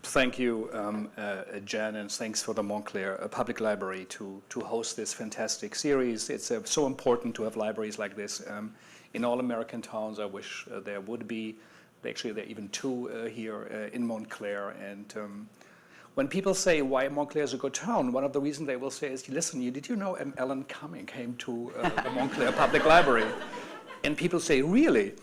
thank you, Jen, and thanks for the Montclair Public Library to host this fantastic series. It's so important to have libraries like this in all American towns. I wish there would be. Actually, there are even two here in Montclair. And when people say why Montclair is a good town, one of the reasons they will say is, listen, did you know Alan Cumming came to the Montclair Public Library? And people say, really?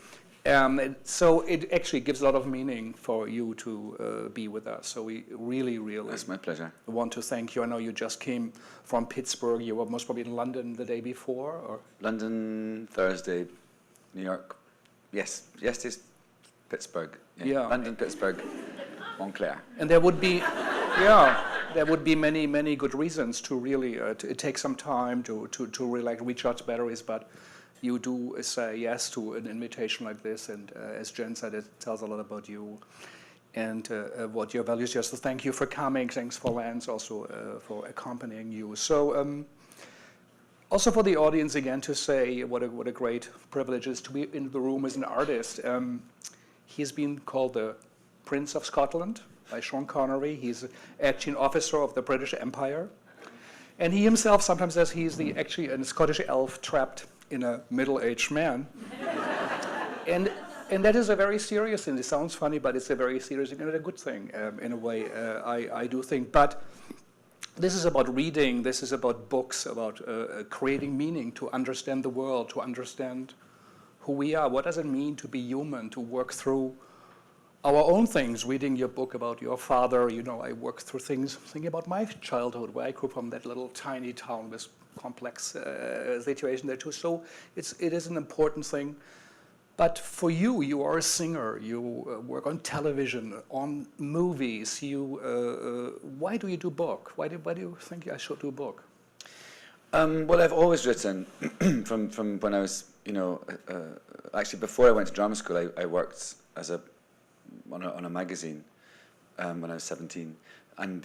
So it actually gives a lot of meaning for you to be with us. So we really, really That's my pleasure. want to thank you. I know you just came from Pittsburgh. You were most probably in London the day before, or London, Thursday, New York. Yes, yesterday's Pittsburgh. Yeah. London, Pittsburgh, Montclair. And there would be, there would be many, many good reasons to really take some time to really like recharge batteries, but you do say yes to an invitation like this, and as Jen said, it tells a lot about you and what your values are. So thank you for coming. Thanks for Lance also for accompanying you. So also for the audience again to say what a great privilege it is to be in the room as an artist. He's been called the Prince of Scotland by Sean Connery. He's actually an officer of the British Empire. And he himself sometimes says he's actually a Scottish elf trapped in a middle-aged man. and that is a very serious thing. It sounds funny, but it's a very serious thing and a good thing in a way, I do think. But this is about reading, this is about books, about creating meaning, to understand the world, to understand who we are. What does it mean to be human, to work through our own things? Reading your book about your father, I worked through things, thinking about my childhood, where I grew from that little tiny town with complex situation there too. So it is an important thing. But for you, you are a singer, you work on television, on movies. Why do you do book? Why do you think I should do a book? Well, I've always written from when I was, actually before I went to drama school, I worked on a magazine when I was 17, and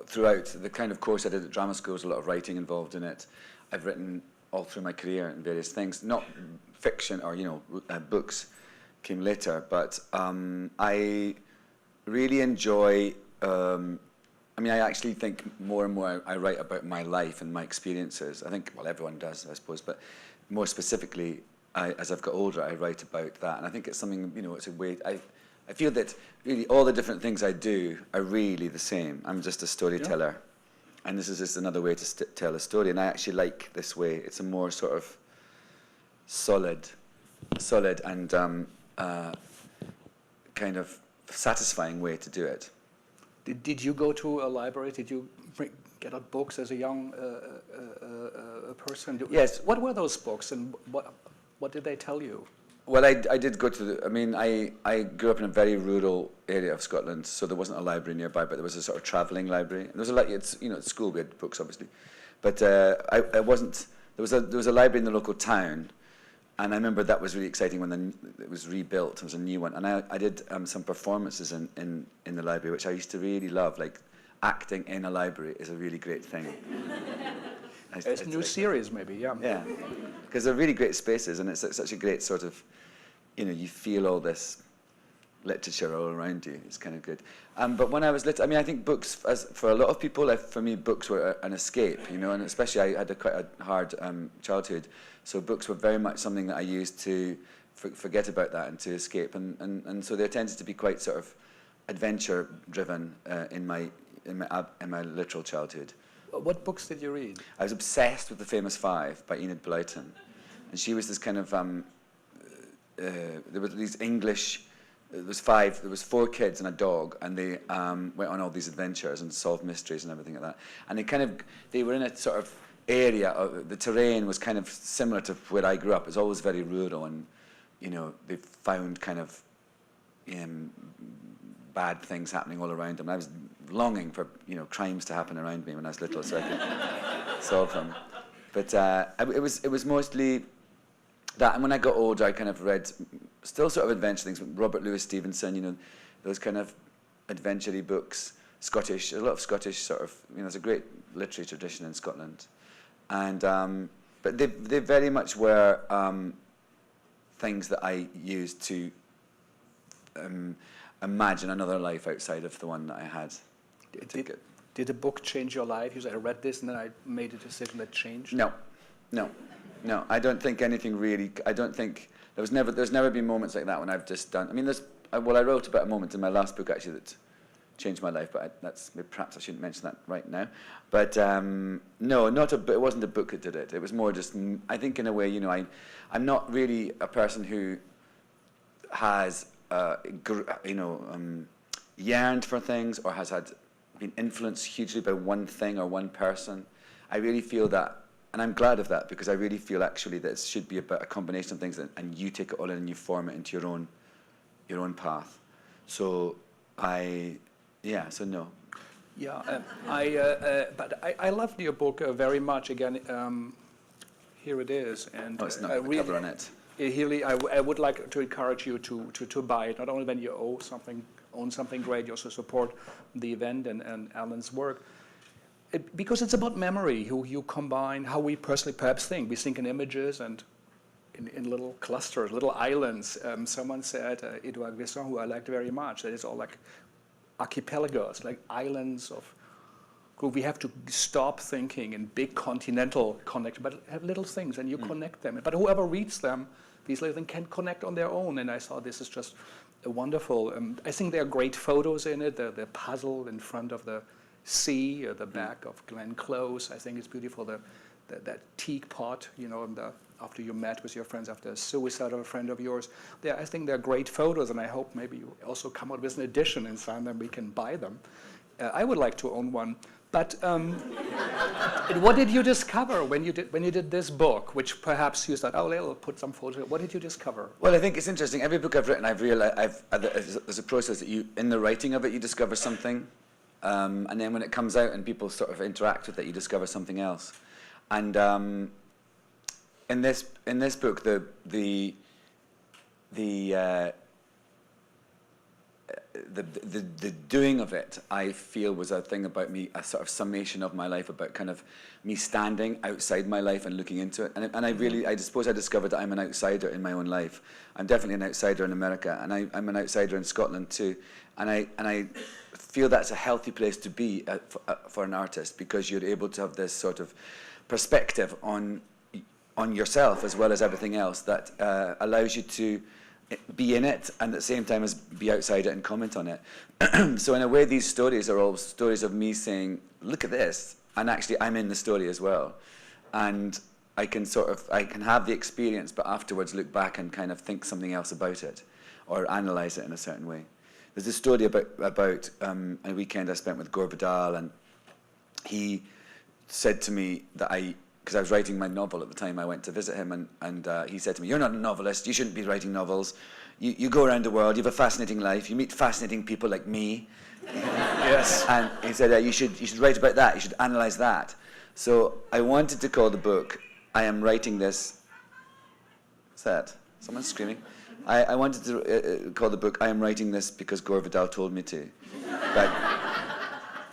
throughout the kind of course I did at drama school, there was a lot of writing involved in it. I've written all through my career in various things, not fiction or books came later, but I really enjoy. I actually think more and more I write about my life and my experiences. I think, well, everyone does, I suppose, but more specifically, as I've got older, I write about that, and I think it's something. It's a way. I feel that really all the different things I do are really the same. I'm just a storyteller, and this is just another way to tell a story. And I actually like this way. It's a more sort of solid and kind of satisfying way to do it. Did you go to a library? Did you get out books as a young person? Yes. What were those books, and what did they tell you? Well, I did go to I grew up in a very rural area of Scotland, so there wasn't a library nearby, but there was a sort of travelling library. And there was at school we had books, obviously, but I wasn't. There was a library in the local town, and I remember that was really exciting when it was rebuilt. It was a new one, and I did some performances in the library, which I used to really love. Like acting in a library is a really great thing. It's a new series, maybe, yeah. Yeah, because they're really great spaces, and it's such a great sort of, you feel all this literature all around you. It's kind of good. But when I was little, I think books, for a lot of people, for me, books were an escape, and especially I had quite a hard childhood, so books were very much something that I used to forget about that and to escape, and so they tended to be quite sort of adventure-driven in my literal childhood. What books did you read? I was obsessed with The Famous Five by Enid Blyton, and she was this kind of there were these English. There was 4 kids and a dog, and they went on all these adventures and solved mysteries and everything like that. And they were in a sort of area. The terrain was kind of similar to where I grew up. It was always very rural, and they found kind of bad things happening all around them. I was longing for crimes to happen around me when I was little, so I could solve them. But it was mostly that. And when I got older, I kind of read still sort of adventure things. Robert Louis Stevenson, those kind of adventure-y books. Scottish, a lot of Scottish sort of. There's a great literary tradition in Scotland, and but they very much were things that I used to. imagine another life outside of the one that I had. Did the book change your life? You said, I read this and then I made a decision that changed? No. I don't think anything really. I don't think there's never been moments like that when I've just done. I mean, I wrote about a moment in my last book actually that changed my life, but perhaps I shouldn't mention that right now. But no, it wasn't a book that did it. It was more just, I think in a way, I'm not really a person who has, yearned for things or has been influenced hugely by one thing or one person. I really feel that, and I'm glad of that, because I really feel actually that it should be about a combination of things, and you take it all in and you form it into your own path. So so no. Yeah, but I loved your book very much. Again, here it is, and it's not the cover on it. Really, I would like to encourage you to buy it. Not only when you own something great, you also support the event and Alan's work. Because it's about memory, you combine how we personally perhaps think. We think in images and in little clusters, little islands. Someone said, Edouard Glissant, who I liked very much, that it's all like archipelagos, like islands of. We have to stop thinking in big continental connections, but have little things and you connect them. But whoever reads them, these little things can connect on their own. And I thought this is just a wonderful. I think there are great photos in it. The puzzle in front of the sea, the back of Glen Close. I think it's beautiful. That teak pot, after you met with your friends after the suicide of a friend of yours. I think they're great photos, and I hope maybe you also come out with an edition and sign them. We can buy them. I would like to own one. But what did you discover when you did this book, which perhaps you thought, I'll put some photos. What did you discover? Well, I think it's interesting. Every book I've written, I've realized there's a process that in the writing of it, you discover something, and then when it comes out and people sort of interact with it, you discover something else. And in this book, the doing of it, I feel, was a thing about me, a sort of summation of my life, about kind of me standing outside my life and looking into it. And I suppose I discovered that I'm an outsider in my own life. I'm definitely an outsider in America, and I'm an outsider in Scotland too. And I feel that's a healthy place to be for an artist, because you're able to have this sort of perspective on yourself as well as everything else that allows you to be in it and at the same time as be outside it and comment on it. So in a way, these stories are all stories of me saying, look at this, and actually I'm in the story as well. And I can have the experience, but afterwards look back and kind of think something else about it or analyze it in a certain way. There's a story about a weekend I spent with Gore Vidal, and he said to me that because I was writing my novel at the time, I went to visit him, and he said to me, you're not a novelist, you shouldn't be writing novels. You go around the world, you have a fascinating life, you meet fascinating people like me. Yes. And he said, you should write about that, you should analyze that. So I wanted to call the book, I Am Writing This. What's that? Someone's screaming. I wanted to call the book, I Am Writing This Because Gore Vidal Told Me to. But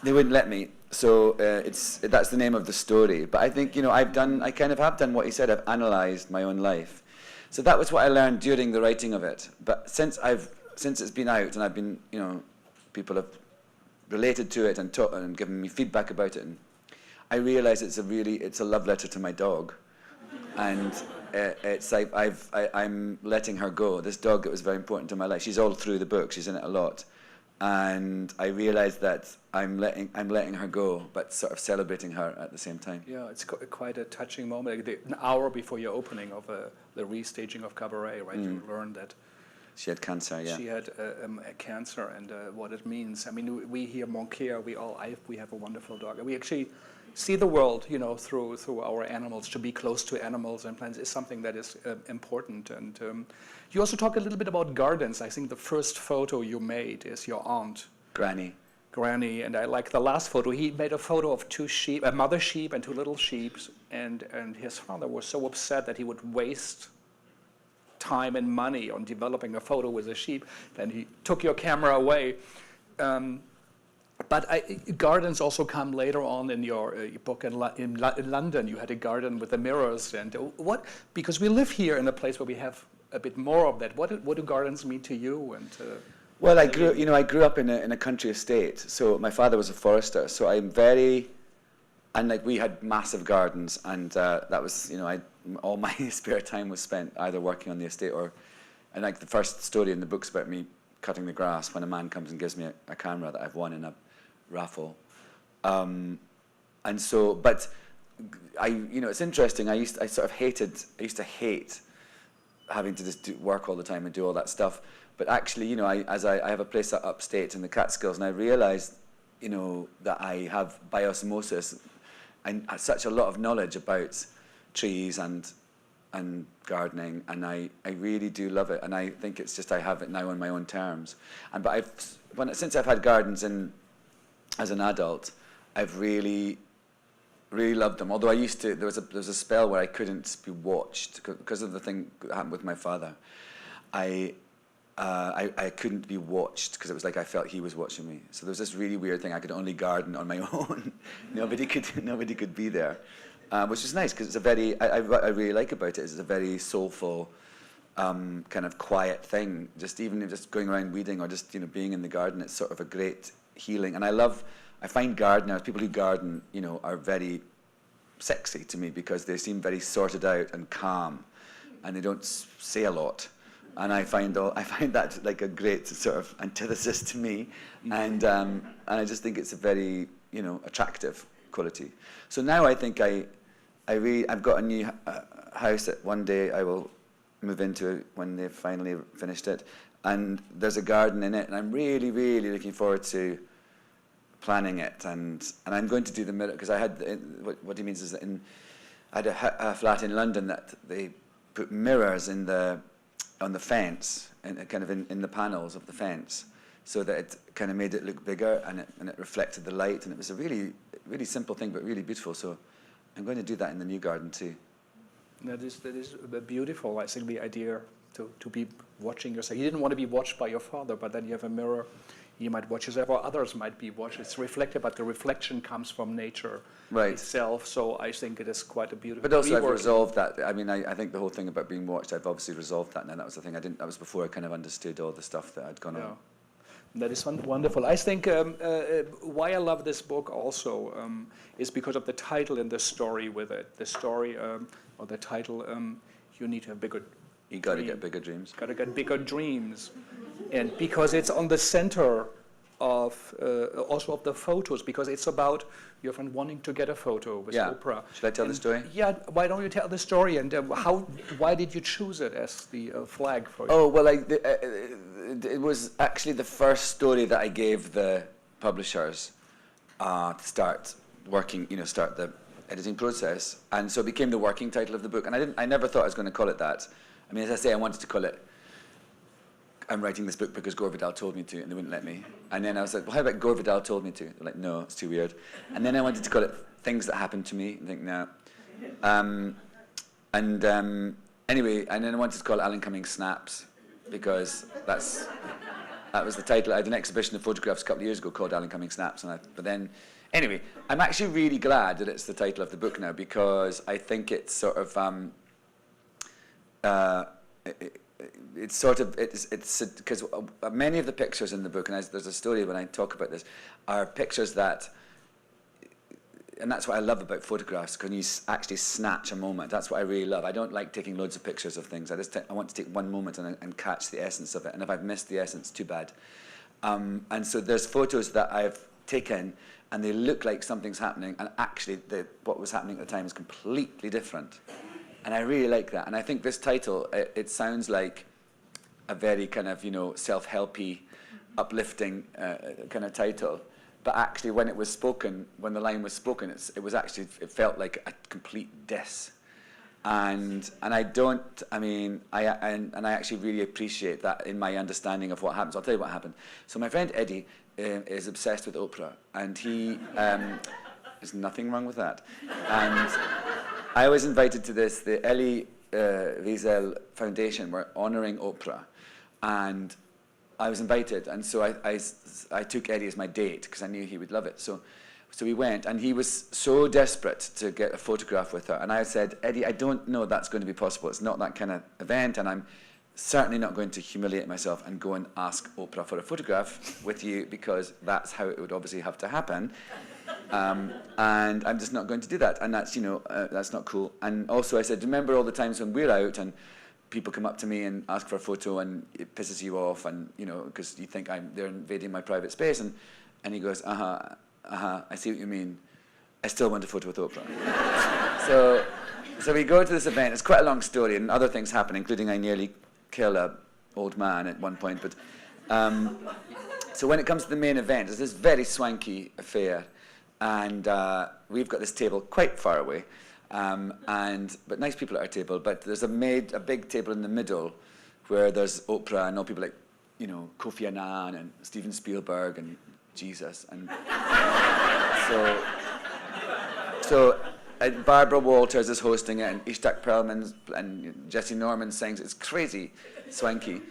they wouldn't let me. So that's the name of the story. But I think, I kind of have done what he said. I've analysed my own life. So that was what I learned during the writing of it. But since it's been out and I've been, people have related to it and given me feedback about it, and I realise it's a love letter to my dog, and it's like I'm letting her go. This dog that was very important to my life. She's all through the book. She's in it a lot. And I realised that I'm letting her go, but sort of celebrating her at the same time. Yeah, it's quite a touching moment. An hour before your opening of the restaging of Cabaret, right? You learned that she had cancer. Yeah, she had a cancer, and what it means. I mean, we here Montclair, we have a wonderful dog. We actually see the world, through our animals. To be close to animals and plants is something that is important. And you also talk a little bit about gardens. I think the first photo you made is your aunt, Granny, and I like the last photo. He made a photo of two sheep, a mother sheep and two little sheep, and his father was so upset that he would waste time and money on developing a photo with a sheep, then he took your camera away. But gardens also come later on in your book in London. You had a garden with the mirrors, and because we live here in a place where we have a bit more of that. What do gardens mean to you? And Well, I grew up in a country estate. So my father was a forester. So and like we had massive gardens, and that was, all my spare time was spent either working on the estate and like the first story in the book's about me cutting the grass when a man comes and gives me a camera that I've won in a raffle. And so, but it's interesting. I used to hate having to just work all the time and do all that stuff. But actually, I have a place upstate in the Catskills, and I realized, that I have by osmosis and such a lot of knowledge about trees and gardening, and I really do love it, and I think it's just I have it now on my own terms. Since I've had gardens as an adult, I've really loved them. Although there was a spell where I couldn't be watched because of the thing that happened with my father. I couldn't be watched because it was like I felt he was watching me. So there was this really weird thing. I could only garden on my own. Nobody could be there, which is nice because it's a very. I really like about it is it's a very soulful, kind of quiet thing. Even just going around weeding or just being in the garden, it's sort of a great healing. And I find gardeners, people who garden, are very sexy to me because they seem very sorted out and calm, and they don't say a lot. And I find that like a great sort of antithesis to me, and I just think it's a very attractive quality. So now I think I've got a new house that one day I will move into when they've finally finished it, and there's a garden in it, and I'm really, really looking forward to planning it, and I'm going to do the mirror because I had what he means is that I had a flat in London that they put mirrors on the fence and kind of in the panels of the fence, so that it kind of made it look bigger and it reflected the light, and it was a really, really simple thing but really beautiful. So I'm going to do that in the new garden too. That is beautiful. I think the idea to be watching yourself. You didn't want to be watched by your father, but then you have a mirror. You might watch yourself, or others might be watched. It's reflected, but the reflection comes from nature itself. So I think it is quite a beautiful. But also, I've resolved that. I mean, I think the whole thing about being watched, I've obviously resolved that. And that was the thing. That was before I kind of understood all the stuff that had gone on. That is wonderful. I think why I love this book also is because of the title and the story with it. The story or the title, you need to have bigger. You got to get bigger dreams. Got to get bigger dreams, and because it's on the center of also of the photos, because it's about your friend wanting to get a photo with Oprah. Should I tell the story? Yeah. Why don't you tell the story, and why did you choose it as the flag for you? Oh well, it was actually the first story that I gave the publishers to start working. Start the editing process, and so it became the working title of the book. And I never thought I was going to call it that. I mean, as I say, I wanted to call it, I'm writing this book because Gore Vidal told me to, and they wouldn't let me. And then I was like, well, how about Gore Vidal told me to? They're like, no, it's too weird. And then I wanted to call it Things That Happened to Me, and think, no. Anyway, and then I wanted to call it Alan Cumming Snaps, because that was the title. I had an exhibition of photographs a couple of years ago called Alan Cumming Snaps, but then, anyway, I'm actually really glad that it's the title of the book now, because I think it's sort of, it's because many of the pictures in the book, and there's a story when I talk about this, are pictures that, and that's what I love about photographs, because you actually snatch a moment. That's what I really love. I don't like taking loads of pictures of things. I want to take one moment and catch the essence of it, and if I've missed the essence, too bad. And so there's photos that I've taken, and they look like something's happening, and actually what was happening at the time is completely different. And I really like that. And I think this title, it sounds like a very kind of, self-helpy, uplifting kind of title. But actually, when it was spoken, when the line was spoken, it felt like a complete diss. And I actually really appreciate that in my understanding of what happens. I'll tell you what happened. So my friend Eddie is obsessed with Oprah, and he, there's nothing wrong with that. And I was invited to this. The Elie Wiesel Foundation were honouring Oprah, and I was invited. And so I took Eddie as my date because I knew he would love it. So we went, and he was so desperate to get a photograph with her. And I said, Eddie, I don't know that's going to be possible. It's not that kind of event, and certainly not going to humiliate myself and go and ask Oprah for a photograph with you, because that's how it would obviously have to happen. And I'm just not going to do that. And that's, that's not cool. And also I said, remember all the times when we're out and people come up to me and ask for a photo and it pisses you off, and, because you think they're invading my private space. And he goes, I see what you mean. I still want a photo with Oprah. So we go to this event. It's quite a long story, and other things happen, including I nearly kill an old man at one point. But so when it comes to the main event, it's this very swanky affair, and we've got this table quite far away, but nice people at our table. But there's a big table in the middle where there's Oprah and all people like, Kofi Annan and Steven Spielberg and Jesus, and so Barbara Walters is hosting it, and Ishtak Perlman and Jesse Norman sings. It's crazy, swanky.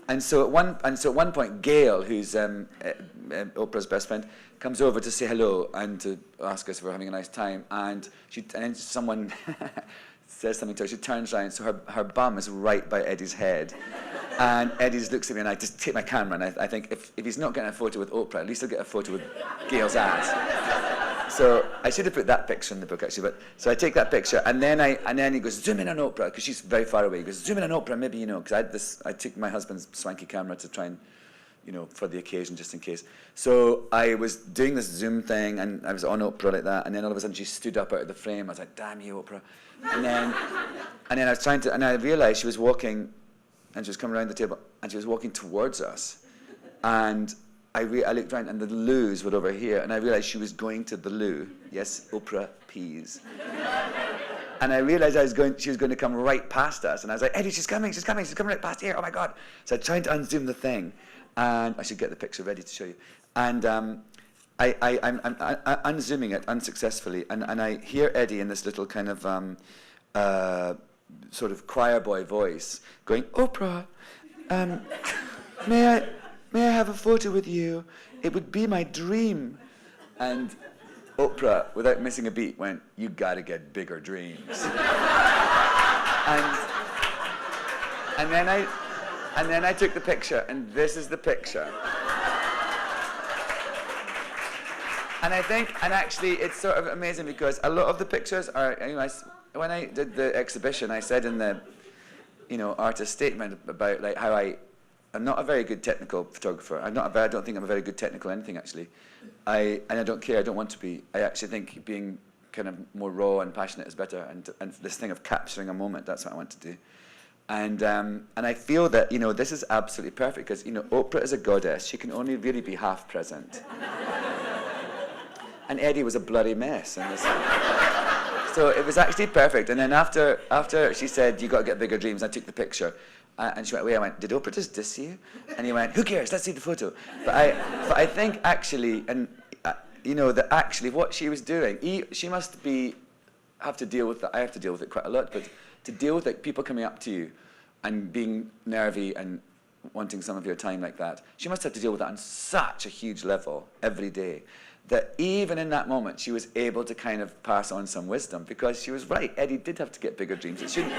And so at one point, Gail, who's Oprah's best friend, comes over to say hello and to ask us if we're having a nice time. And then someone says something to her. She turns around, so her bum is right by Eddie's head. And Eddie just looks at me, and I just take my camera, and I think if he's not getting a photo with Oprah, at least he'll get a photo with Gail's ass. So I should have put that picture in the book, actually. So I take that picture, and then he goes, zoom in on Oprah, because she's very far away. He goes, zoom in on Oprah, maybe because I took my husband's swanky camera to try and, for the occasion, just in case. So I was doing this Zoom thing, and I was on Oprah like that, and then all of a sudden she stood up out of the frame. I was like, damn you, Oprah. And then I was trying to, and I realized she was walking, and she was coming around the table, and she was walking towards us. And I looked around, and the loos were over here, and I realized she was going to the loo. Yes, Oprah peas. And I realized she was going to come right past us, and I was like, Eddie, she's coming right past here, oh my God. So I tried to unzoom the thing, and I should get the picture ready to show you. And I'm unzooming it unsuccessfully, and I hear Eddie in this little kind of sort of choir boy voice going, Oprah, may I have a photo with you? It would be my dream. And Oprah, without missing a beat, went, you gotta get bigger dreams. and then I took the picture, and this is the picture. And actually it's sort of amazing, because a lot of the pictures are, when I did the exhibition, I said in the, artist statement about like how I'm not a very good technical photographer. I don't think I'm a very good technical anything, actually. And I don't care. I don't want to be. I actually think being kind of more raw and passionate is better. And this thing of capturing a moment, that's what I want to do. And I feel that this is absolutely perfect, because Oprah is a goddess. She can only really be half present. And Eddie was a bloody mess. So it was actually perfect. And then after she said, you got to get bigger dreams, I took the picture. And she went away. I went, did Oprah just diss you? And he went, who cares? Let's see the photo. But I think actually, and that actually what she was doing, she must have to deal with that. I have to deal with it quite a lot. But to deal with it, people coming up to you and being nervy and wanting some of your time like that, she must have to deal with that on such a huge level every day, that even in that moment, she was able to kind of pass on some wisdom, because she was right. Eddie did have to get bigger dreams. It shouldn't.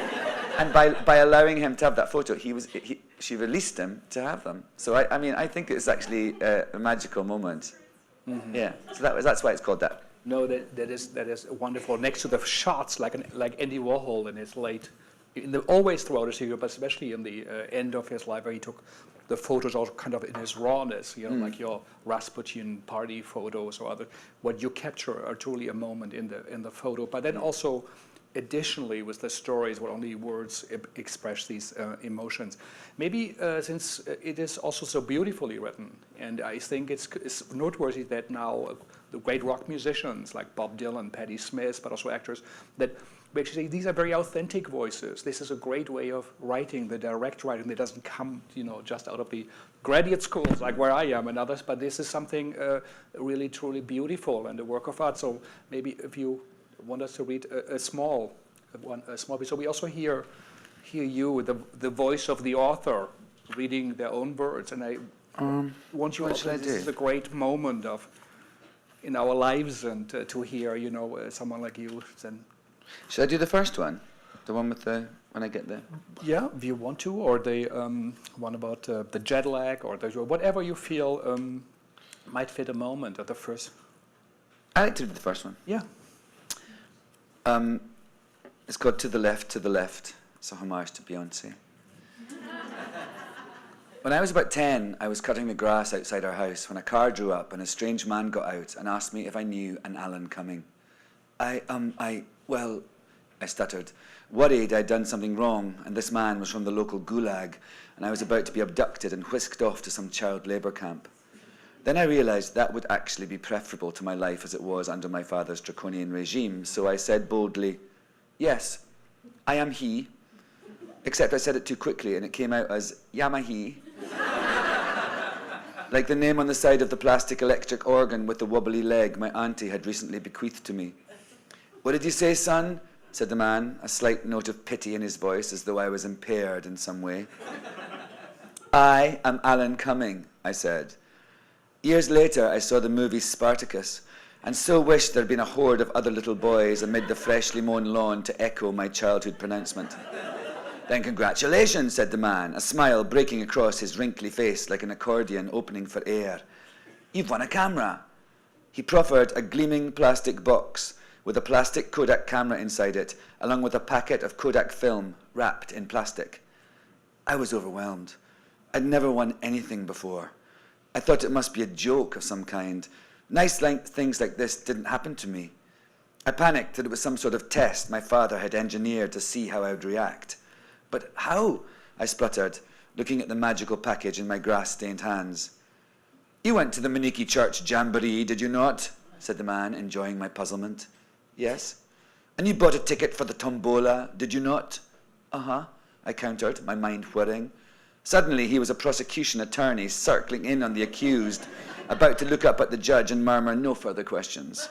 And by allowing him to have that photo, she released him to have them. So I think it's actually a magical moment. Mm-hmm. Yeah. So that's why it's called that. No, that is wonderful. Next to the shots, like Andy Warhol in his late, always throughout his career, but especially in the end of his life, where he took the photos all kind of in his rawness, like your Rasputin party photos or other. What you capture are truly a moment in the photo. But then also, additionally, with the stories where only words express these emotions. Maybe since it is also so beautifully written, and I think it's noteworthy that now the great rock musicians like Bob Dylan, Patti Smith, but also actors, that we actually say these are very authentic voices. This is a great way of writing, the direct writing that doesn't come, just out of the graduate schools like where I am and others, but this is something really, truly beautiful and a work of art. So maybe if you want us to read a small piece. So we also hear you, the voice of the author, reading their own words, and I want you to. This is a great moment in our lives, and to hear someone like you. Then should I do the first one, the one with the? when I get there. Yeah, if you want to, or the one about the jet lag, or whatever you feel might fit a moment at the first. I like to do the first one. Yeah. It's called To the Left, To the Left. It's a homage to Beyonce. When I was about 10, I was cutting the grass outside our house when a car drew up and a strange man got out and asked me if I knew an Alan Cumming. Well, I stuttered, worried I'd done something wrong, and this man was from the local gulag, and I was about to be abducted and whisked off to some child labour camp. Then I realised that would actually be preferable to my life as it was under my father's draconian regime, so I said boldly, yes, I am he, except I said it too quickly and it came out as Yamahi, like the name on the side of the plastic electric organ with the wobbly leg my auntie had recently bequeathed to me. What did you say, son? Said the man, a slight note of pity in his voice, as though I was impaired in some way. I am Alan Cumming, I said. Years later, I saw the movie Spartacus, and so wished there'd been a horde of other little boys amid the freshly mown lawn to echo my childhood pronouncement. Then congratulations, said the man, a smile breaking across his wrinkly face like an accordion opening for air. You've won a camera. He proffered a gleaming plastic box with a plastic Kodak camera inside it, along with a packet of Kodak film wrapped in plastic. I was overwhelmed. I'd never won anything before. I thought it must be a joke of some kind. Nice things like this didn't happen to me. I panicked that it was some sort of test my father had engineered to see how I would react. But how? I spluttered, looking at the magical package in my grass-stained hands. You went to the Maniki Church Jamboree, did you not? Said the man, enjoying my puzzlement. Yes. And you bought a ticket for the tombola, did you not? Uh-huh, I countered, my mind whirring. Suddenly he was a prosecution attorney circling in on the accused, about to look up at the judge and murmur no further questions.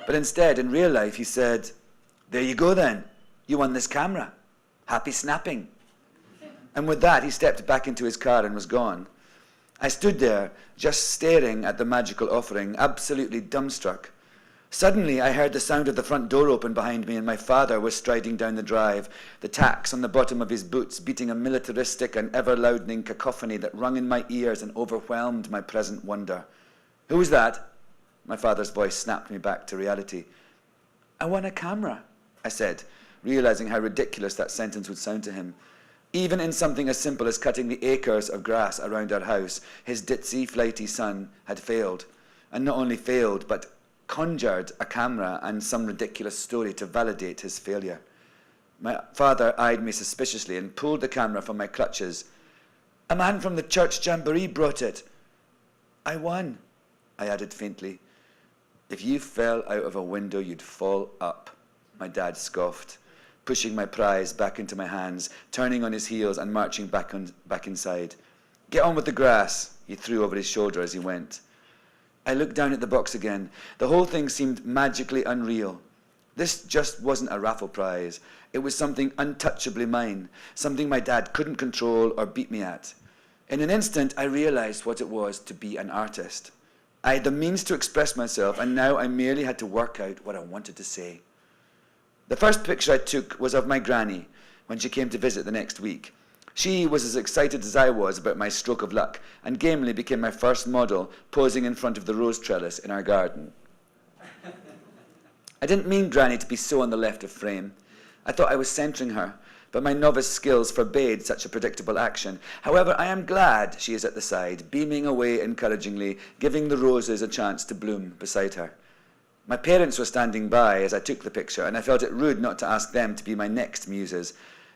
But instead, in real life, he said, there you go then, you won this camera. Happy snapping. And with that, he stepped back into his car and was gone. I stood there, just staring at the magical offering, absolutely dumbstruck. Suddenly, I heard the sound of the front door open behind me, and my father was striding down the drive, the tacks on the bottom of his boots beating a militaristic and ever-loudening cacophony that rung in my ears and overwhelmed my present wonder. Who was that? My father's voice snapped me back to reality. I won a camera, I said, realizing how ridiculous that sentence would sound to him. Even in something as simple as cutting the acres of grass around our house, his ditzy, flighty son had failed. And not only failed, but conjured a camera and some ridiculous story to validate his failure. My father eyed me suspiciously and pulled the camera from my clutches. A man from the church jamboree brought it. I won, I added faintly. If you fell out of a window, you'd fall up, my dad scoffed, pushing my prize back into my hands, turning on his heels and marching back inside. Get on with the grass, he threw over his shoulder as he went. I looked down at the box again. The whole thing seemed magically unreal. This just wasn't a raffle prize. It was something untouchably mine, something my dad couldn't control or beat me at. In an instant, I realized what it was to be an artist. I had the means to express myself, and now I merely had to work out what I wanted to say. The first picture I took was of my granny when she came to visit the next week. She was as excited as I was about my stroke of luck, and gamely became my first model, posing in front of the rose trellis in our garden. I didn't mean Granny to be so on the left of frame. I thought I was centering her, but my novice skills forbade such a predictable action. However, I am glad she is at the side, beaming away encouragingly, giving the roses a chance to bloom beside her. My parents were standing by as I took the picture, and I felt it rude not to ask them to be my next muses.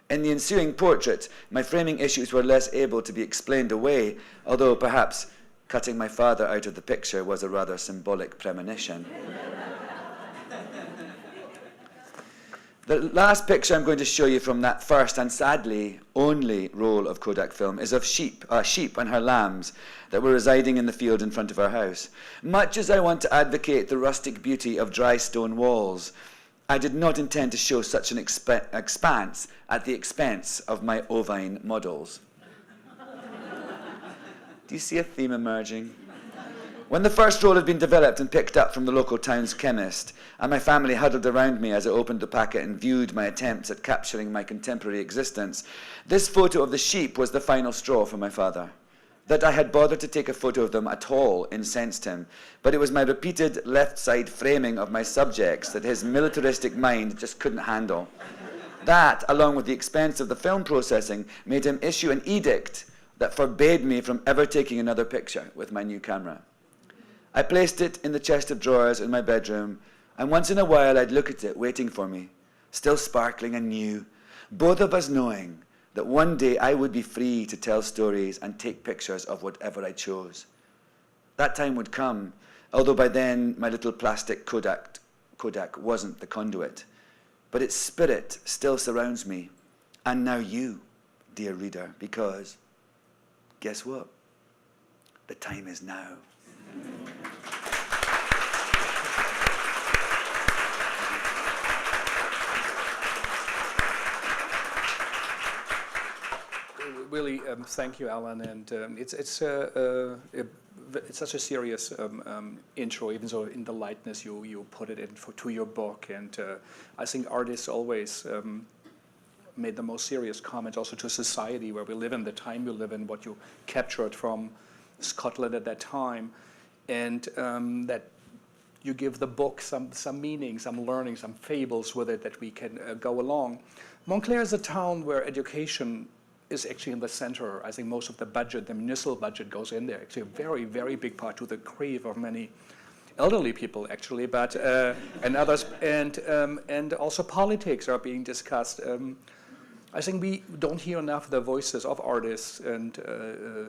In the ensuing portrait, my framing issues were less able to be explained away, although perhaps cutting my father out of the picture was a rather symbolic premonition. The last picture I'm going to show you from that first and sadly only roll of Kodak film is of sheep and her lambs that were residing in the field in front of our house. Much as I want to advocate the rustic beauty of dry stone walls, I did not intend to show such an expanse at the expense of my ovine models. Do you see a theme emerging? When the first roll had been developed and picked up from the local town's chemist, and my family huddled around me as I opened the packet and viewed my attempts at capturing my contemporary existence, this photo of the sheep was the final straw for my father. That I had bothered to take a photo of them at all incensed him, but it was my repeated left-side framing of my subjects that his militaristic mind just couldn't handle. That, along with the expense of the film processing, made him issue an edict that forbade me from ever taking another picture with my new camera. I placed it in the chest of drawers in my bedroom, and once in a while I'd look at it waiting for me, still sparkling and new, both of us knowing that one day I would be free to tell stories and take pictures of whatever I chose. That time would come, although by then my little plastic Kodak wasn't the conduit, but its spirit still surrounds me, and now you, dear reader, because guess what? The time is now. Really, thank you, Alan, and it's such a serious intro, even though in the lightness you put it in to your book, and I think artists always made the most serious comments also to society where we live in, the time we live in, what you captured from Scotland at that time, and that you give the book some meaning, some learning, some fables with it that we can go along. Montclair is a town where education is actually in the center. I think most of the budget, the municipal budget, goes in there. Actually, a very, very big part to the grief of many elderly people, actually, but and others, and also politics are being discussed. I think we don't hear enough the voices of artists and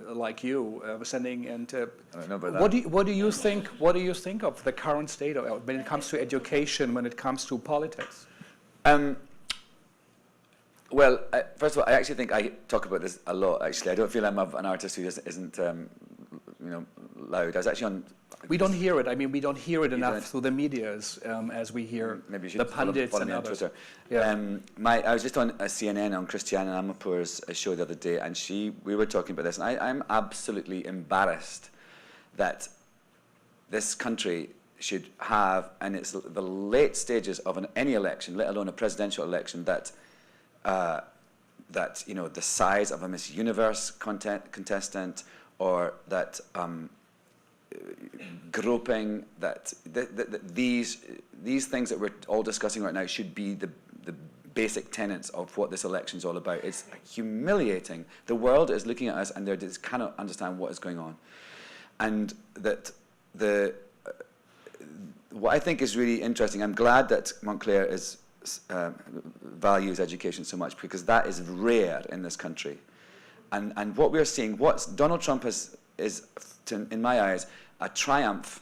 like you sending. And I don't know about that. what do you think? What do you think of the current state of, when it comes to education, when it comes to politics? Well, first of all, I actually think I talk about this a lot, actually. I don't feel I'm an artist who isn't loud. I was actually on... We don't hear it. I mean, we don't hear it enough through the media as we hear maybe you the should pundits follow and me on others. Twitter. Yeah. I was just on CNN on Christiane Amanpour's show the other day, and we were talking about this, and I'm absolutely embarrassed that this country should have, and it's the late stages of any election, let alone a presidential election, that the size of a Miss Universe contestant, or that groping, that these things that we're all discussing right now should be the basic tenets of what this election is all about. It's humiliating. The world is looking at us and they just cannot understand what is going on, and that what I think is really interesting. I'm glad that Montclair values education so much, because that is rare in this country. And what we're seeing, what Donald Trump is, in my eyes, a triumph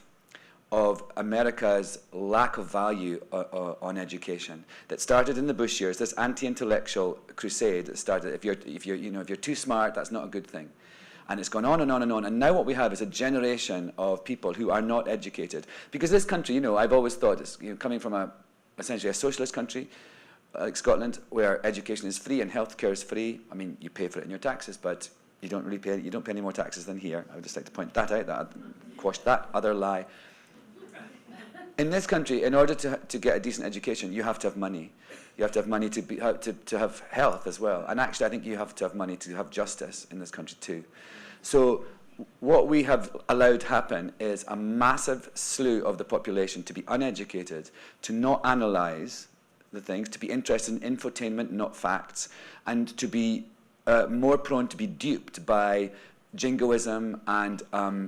of America's lack of value on education that started in the Bush years. This anti-intellectual crusade that started. If you're too smart, that's not a good thing, and it's gone on and on and on. And now what we have is a generation of people who are not educated, because this country, I've always thought, it's coming from essentially a socialist country like Scotland, where education is free and healthcare is free. I mean, you pay for it in your taxes, but you don't pay any more taxes than here. I would just like to point that out, quash that other lie. In this country, in order to get a decent education, you have to have money. You have to have money to have health as well. And actually, I think you have to have money to have justice in this country too. So what we have allowed happen is a massive slew of the population to be uneducated, to not analyse the things, to be interested in infotainment, not facts, and to be more prone to be duped by jingoism and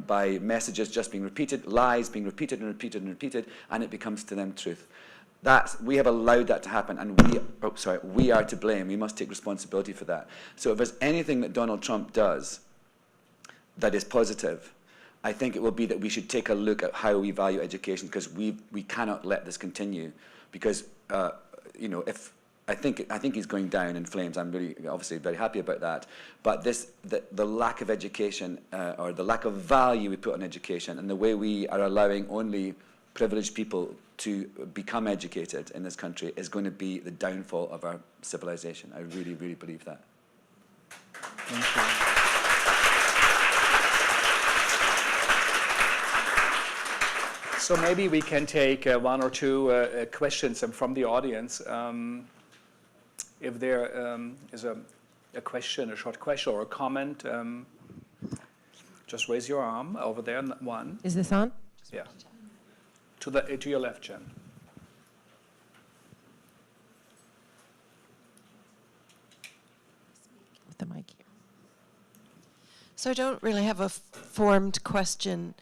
by messages just being repeated, lies being repeated and repeated and repeated, and it becomes to them truth. We have allowed that to happen, and we are to blame. We must take responsibility for that. So if there's anything that Donald Trump does that is positive, I think it will be that we should take a look at how we value education, because we cannot let this continue. Because I think he's going down in flames. I'm really obviously very happy about that. But the lack of education or the lack of value we put on education, and the way we are allowing only privileged people to become educated in this country, is going to be the downfall of our civilization. I really, really believe that. Thank you. So maybe we can take one or two questions from the audience. If there is a question, a short question or a comment, just raise your arm over there. One. Is this on? Yeah. To your left, Jen. With the mic here. So I don't really have a formed question.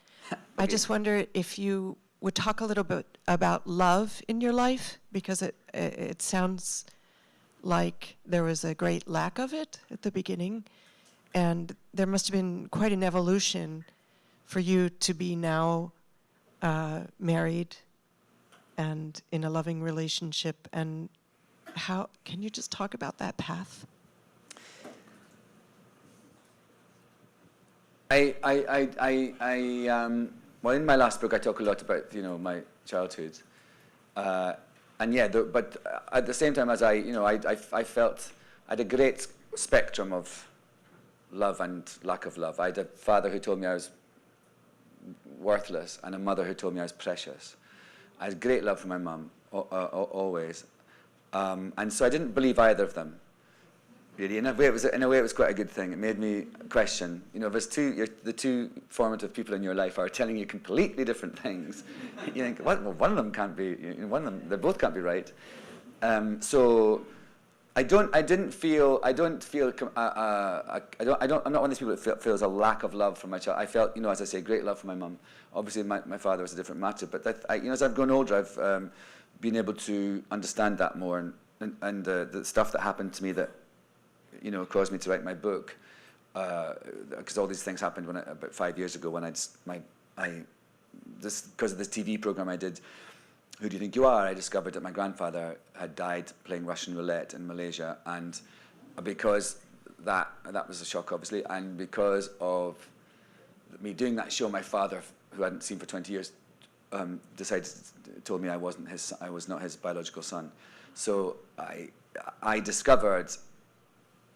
I just wonder if you would talk a little bit about love in your life, because it sounds like there was a great lack of it at the beginning, and there must have been quite an evolution for you to be now married and in a loving relationship. And how can you just talk about that path? Well, in my last book, I talk a lot about, my childhood, and yeah, but at the same time as I felt I had a great spectrum of love and lack of love. I had a father who told me I was worthless, and a mother who told me I was precious. I had great love for my mum, always, and so I didn't believe either of them. Really, in a way, it was quite a good thing. It made me question. There's the two formative people in your life are telling you completely different things. You think, well, one of them can't be. They both can't be right. So, I'm not one of these people that feels a lack of love for my child. I felt, as I say, great love for my mum. Obviously, my father was a different matter. But as I've grown older, I've been able to understand that more, and the stuff that happened to me that caused me to write my book, because all these things happened about 5 years ago when because of this TV program I did, Who Do You Think You Are? I discovered that my grandfather had died playing Russian roulette in Malaysia, and because that was a shock, obviously, and because of me doing that show, my father, who I hadn't seen for 20 years, told me I was not his biological son. So I discovered.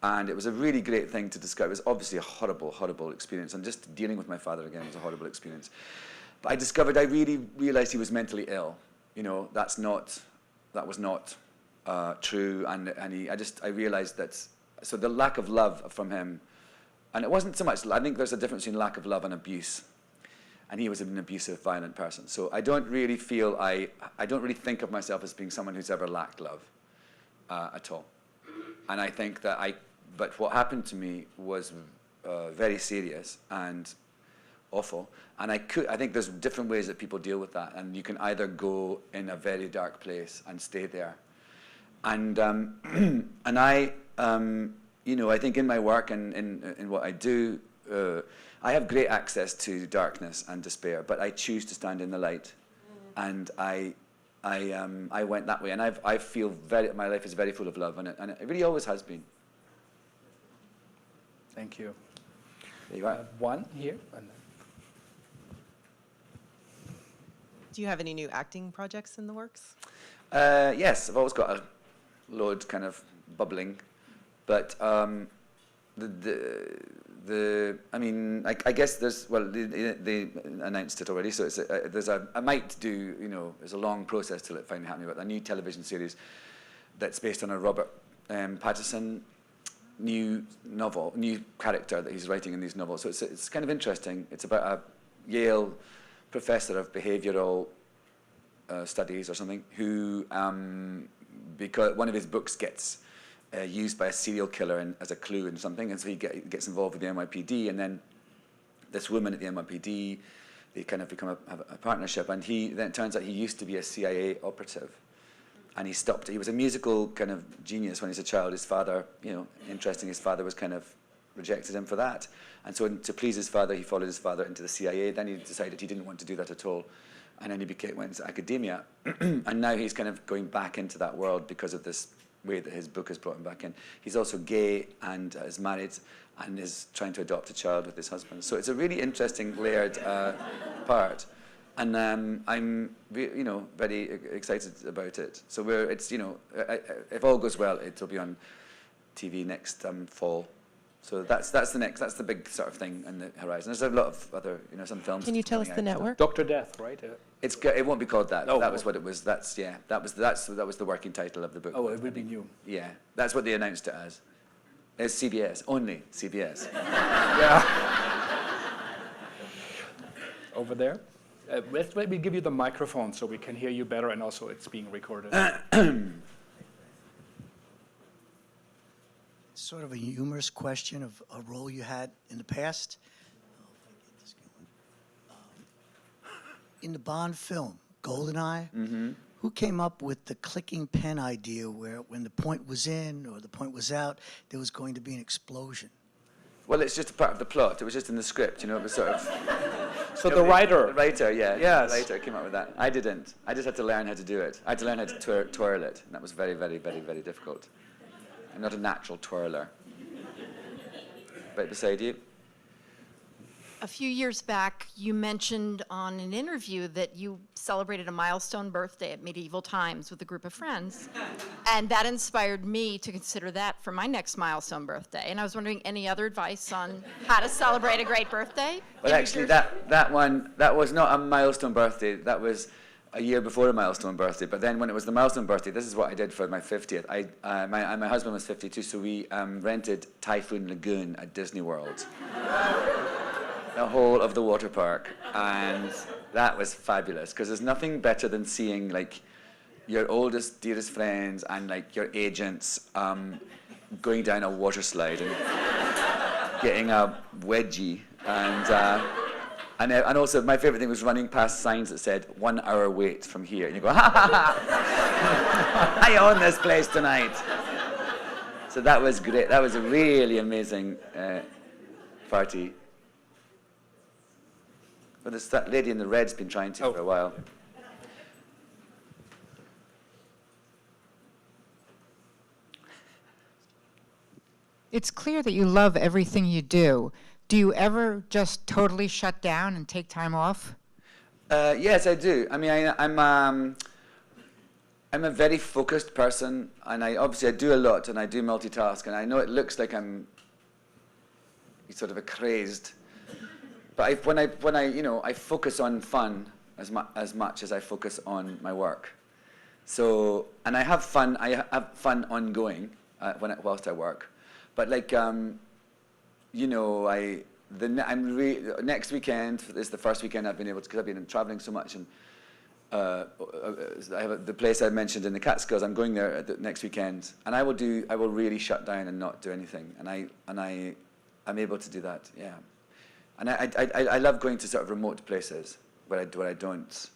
And it was a really great thing to discover. It was obviously a horrible, horrible experience. And just dealing with my father again was a horrible experience. But I really realized he was mentally ill. That was not true. And I realized that, so the lack of love from him, and it wasn't so much, I think there's a difference between lack of love and abuse. And he was an abusive, violent person. So I don't really think of myself as being someone who's ever lacked love at all. And I think that but what happened to me was very serious and awful. And I think there's different ways that people deal with that. And you can either go in a very dark place and stay there. And I think in my work and in what I do, I have great access to darkness and despair, but I choose to stand in the light. And I went that way, and I feel my life is very full of love, and it really always has been. Thank you. There you are. One here. Do you have any new acting projects in the works? Yes, I've always got a load kind of bubbling, but I guess they announced it already, so I might do, there's a long process till it finally happened, but a new television series that's based on a Robert Pattinson new character that he's writing in these novels. So it's kind of interesting. It's about a Yale professor of behavioral studies or something who, because one of his books gets used by a serial killer as a clue in something, and so he gets involved with the NYPD, and then this woman at the NYPD, they kind of have a partnership, and then it turns out he used to be a CIA operative, and he stopped. He was a musical kind of genius when he was a child. His father, interesting, his father was kind of rejected him for that, and so to please his father, he followed his father into the CIA. Then he decided he didn't want to do that at all, and then he went to academia, and now he's kind of going back into that world because of this way that his book has brought him back in. He's also gay and is married and is trying to adopt a child with his husband. So it's a really interesting layered part, and I'm very excited about it. So if all goes well, it'll be on TV next fall, So that's the big sort of thing on the horizon. There's a lot of other, some films. Can you tell us coming the out. network? Dr. Death, right? It won't be called that. No. That was what it was. That was the working title of the book. Oh, it will be new. Yeah, that's what they announced it as. It's CBS, only CBS. Yeah. Over there. Let me give you the microphone so we can hear you better, and also it's being recorded. Sort of a humorous question of a role you had in the past. In the Bond film, GoldenEye, who came up with the clicking pen idea where when the point was in or the point was out, there was going to be an explosion? Well, it's just a part of the plot. It was just in the script, it was sort of... So the writer. The writer, yeah. Yes. The writer came up with that. I didn't. I just had to learn how to do it. I had to learn how to twirl it, and that was very, very, very, very difficult. I'm not a natural twirler. Right beside you. A few years back, you mentioned on an interview that you celebrated a milestone birthday at medieval times with a group of friends. And that inspired me to consider that for my next milestone birthday. And I was wondering, any other advice on how to celebrate a great birthday? Well, actually, that was not a milestone birthday. That was a year before a milestone birthday. But then when it was the milestone birthday, this is what I did for my 50th. My husband was 52, so we rented Typhoon Lagoon at Disney World. The whole of the water park, and that was fabulous because there's nothing better than seeing your oldest, dearest friends and your agents going down a water slide and getting a wedgie, and also my favorite thing was running past signs that said 1 hour wait from here, and you go, ha ha ha, I own this place tonight. So that was great. That was a really amazing party. But that lady in the red's been trying to for a while. It's clear that you love everything you do. Do you ever just totally shut down and take time off? Yes, I do. I mean, I'm a very focused person, and I do a lot, and I do multitask, and I know it looks like I'm sort of a crazed. But when I focus on fun as much as I focus on my work. So, and I have fun ongoing whilst I work. But next weekend is the first weekend I've been able to, because I've been traveling so much, and I have the place I mentioned in the Catskills. I'm going there next weekend, and I will really shut down and not do anything, and I'm able to do that. Yeah. And I love going to sort of remote places where I don't,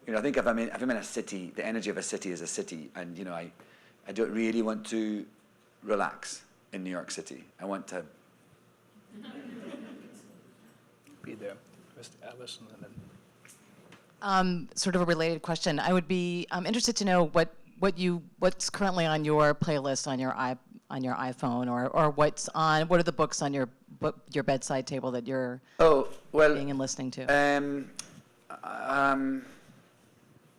I think if I'm in a city, the energy of a city is a city, and I don't really want to relax in New York City. I want to Be there. First Alison and then... Sort of a related question. I would be interested to know what's currently on your playlist on your iPhone, or what are the books on your bedside table that you're reading and listening to?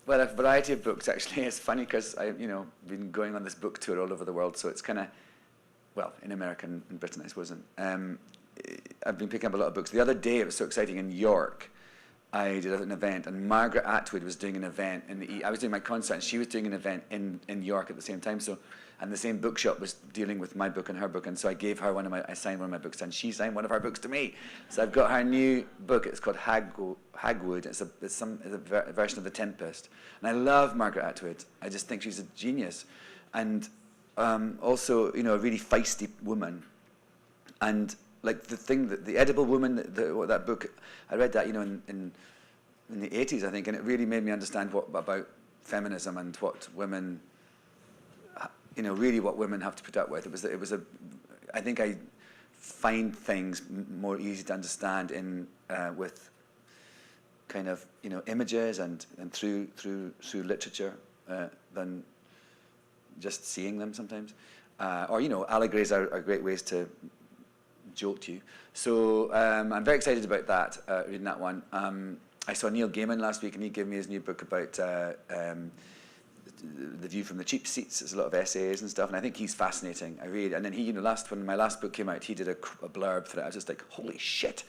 Well, a variety of books, actually. It's funny because I've been going on this book tour all over the world, so it's kind of, well, in America and Britain, I suppose. I've been picking up a lot of books. The other day, it was so exciting in York. I did an event, and Margaret Atwood was doing an event I was doing my concert, and she was doing an event in York at the same time. So, and the same bookshop was dealing with my book and her book, and so I gave her I signed one of my books, and she signed one of her books to me. So I've got her new book. It's called Hagwood. It's a version of The Tempest, and I love Margaret Atwood. I just think she's a genius, and also a really feisty woman, and the Edible Woman, that book, I read that in the 80s, I think, and it really made me understand about feminism and what women, really what women have to put up with. I think I find things more easy to understand with kind of images and through literature than just seeing them sometimes, or allegories are great ways to jolt you. So I'm very excited about that, reading that one. I saw Neil Gaiman last week, and he gave me his new book about The View from the Cheap Seats. There's a lot of essays and stuff, and I think he's fascinating. I read, and then he, you know, when my last book came out, he did a blurb for it. I was just like, holy shit.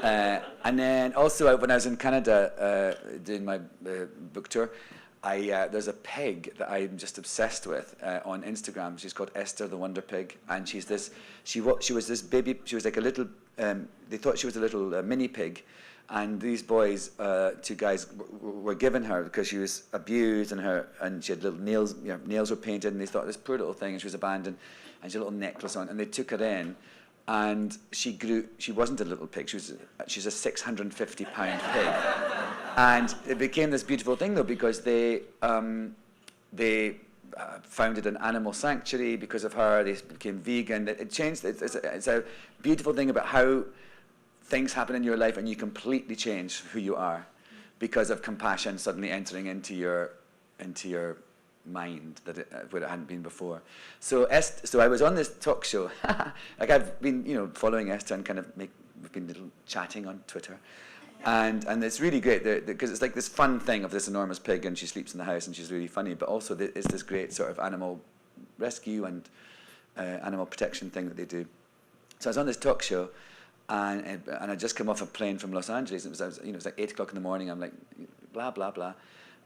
And then also when I was in Canada doing my book tour, there's a pig that I'm just obsessed with on Instagram. She's called Esther the Wonder Pig, and she was this baby. She was like a little. They thought she was a little mini pig, and these boys, two guys, were given her because she was abused, and she had little nails. You know, nails were painted, and they thought this poor little thing, and she was abandoned, and she had a little necklace on, and they took her in, and she grew. She wasn't a little pig. She's a 650-pound pig, and it became this beautiful thing though, because they founded an animal sanctuary because of her. They became vegan. It changed. It's a beautiful thing about how things happen in your life and you completely change who you are because of compassion suddenly entering into your mind where it hadn't been before. So I was on this talk show. Like I've been, you know, following Esther and kind of we've been little chatting on Twitter. And it's really great because it's like this fun thing of this enormous pig, and she sleeps in the house and she's really funny, but also it's this great sort of animal rescue and animal protection thing that they do. So I was on this talk show, and I'd just come off a plane from Los Angeles. It was like 8 o'clock in the morning. I'm like, blah, blah, blah.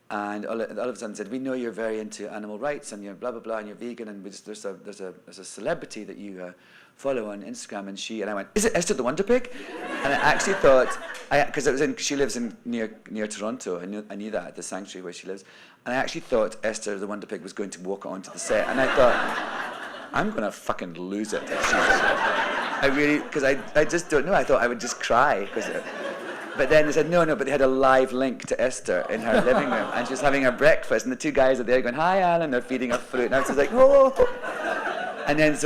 And all of a sudden said, we know you're very into animal rights and you're blah, blah, blah, and you're vegan, and there's a celebrity that you follow on Instagram, and I went, is it Esther the Wonder Pig? And I actually thought, because she lives near Toronto, I knew that, at the sanctuary where she lives, and I actually thought Esther the Wonder Pig was going to walk onto the set, and I thought, I'm going to fucking lose it. Because I just don't know, I thought I would just cry, but then they said, no, but they had a live link to Esther in her living room, and she was having her breakfast, and the two guys are there going, hi, Alan, they're feeding her fruit, and I was just like, oh. And then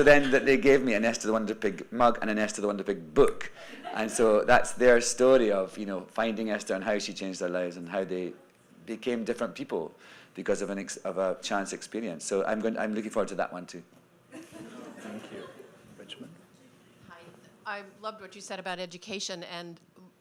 they gave me an Esther the Wonder Pig mug and an Esther the Wonder Pig book. And so that's their story of, you know, finding Esther and how she changed their lives and how they became different people because of a chance experience. So I'm looking forward to that one too. Thank you. Richmond? Hi. I loved what you said about education, and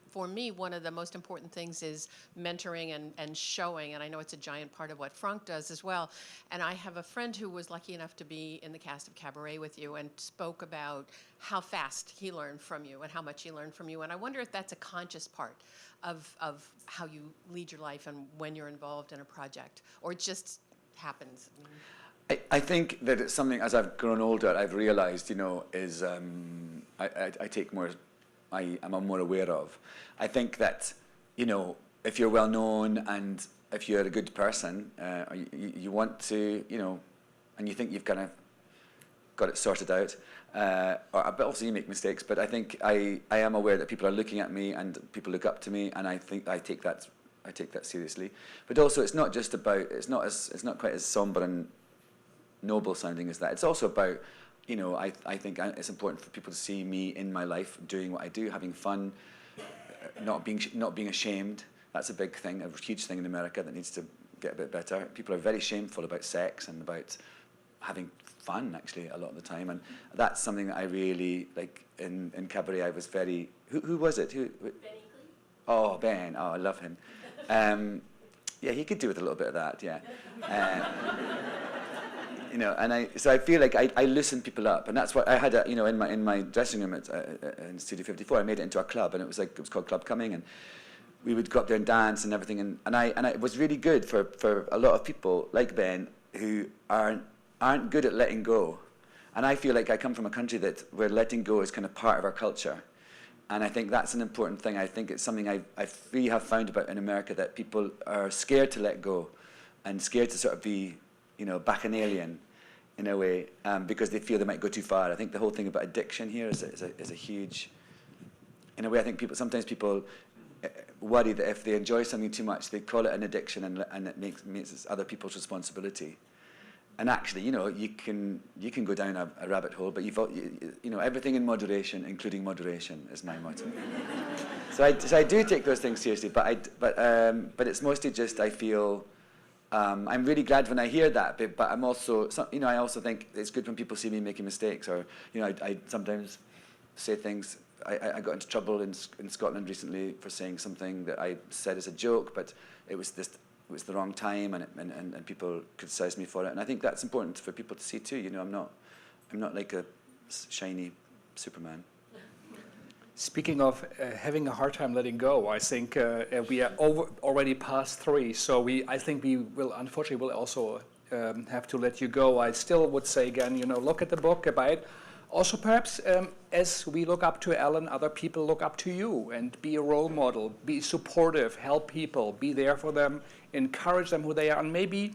for me, one of the most important things is mentoring and showing, and I know it's a giant part of what Frank does as well. And I have a friend who was lucky enough to be in the cast of Cabaret with you and spoke about how fast he learned from you and how much he learned from you. And I wonder if that's a conscious part of how you lead your life and when you're involved in a project, or it just happens. I think that it's something, as I've grown older, I've realized, you know, is I take more, I'm more aware of. I think that, you know, if you're well known and if you're a good person, you want to, you know, and you think you've kind of got it sorted out, but also you make mistakes. But I think I am aware that people are looking at me and people look up to me, and I think I take that seriously. But also, it's not just about, it's not quite as somber and noble sounding as that. It's also about, you know, I think it's important for people to see me in my life doing what I do, having fun, not being ashamed. That's a big thing, a huge thing in America that needs to get a bit better. People are very shameful about sex and about having fun, actually, a lot of the time. And that's something that I really, like, in Cabaret, I was very... Who was it? Benny Lee. Oh, Ben. Oh, I love him. Yeah, he could do with a little bit of that, yeah. You know, and so I feel like I loosen people up, and that's what I had. You know, in my dressing room in Studio 54, I made it into a club, and it was called Club Cumming, and we would go up there and dance and everything, and it was really good for a lot of people like Ben who aren't good at letting go, and I feel like I come from a country where letting go is kind of part of our culture, and I think that's an important thing. I think it's something I really have found about in America, that people are scared to let go, and scared to sort of be, you know, bacchanalian in a way, because they feel they might go too far. I think the whole thing about addiction here is a huge, in a way, I think sometimes people worry that if they enjoy something too much, they call it an addiction, and it makes it other people's responsibility. And actually, you know, you can go down a rabbit hole, but you know, everything in moderation, including moderation, is my motto. So I do take those things seriously, but it's mostly just I feel. I'm really glad when I hear that, but I'm also, you know, I also think it's good when people see me making mistakes, or, you know, I sometimes say things. I got into trouble in Scotland recently for saying something that I said as a joke, but it was this was the wrong time, and people criticised me for it. And I think that's important for people to see too. You know, I'm not like a shiny Superman. Speaking of having a hard time letting go, I think we are already past 3, so I think we will unfortunately also have to let you go. I still would say again, you know, look at the book, buy it. Also, perhaps as we look up to Ellen, other people look up to you, and be a role model, be supportive, help people, be there for them, encourage them who they are, and maybe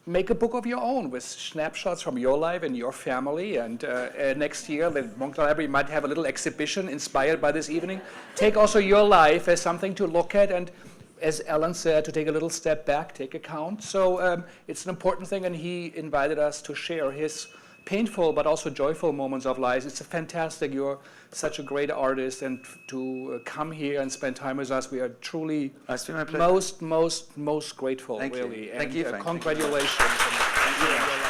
make a book of your own with snapshots from your life and your family. And next year, the Montclair Library might have a little exhibition inspired by this evening. Take also your life as something to look at, and as Ellen said, to take a little step back, take account. So it's an important thing, and he invited us to share his painful but also joyful moments of life. It's fantastic. You're such a great artist, and to come here and spend time with us, we are truly most grateful. Thank really. you. Thank you, Frank. Congratulations. Thank you.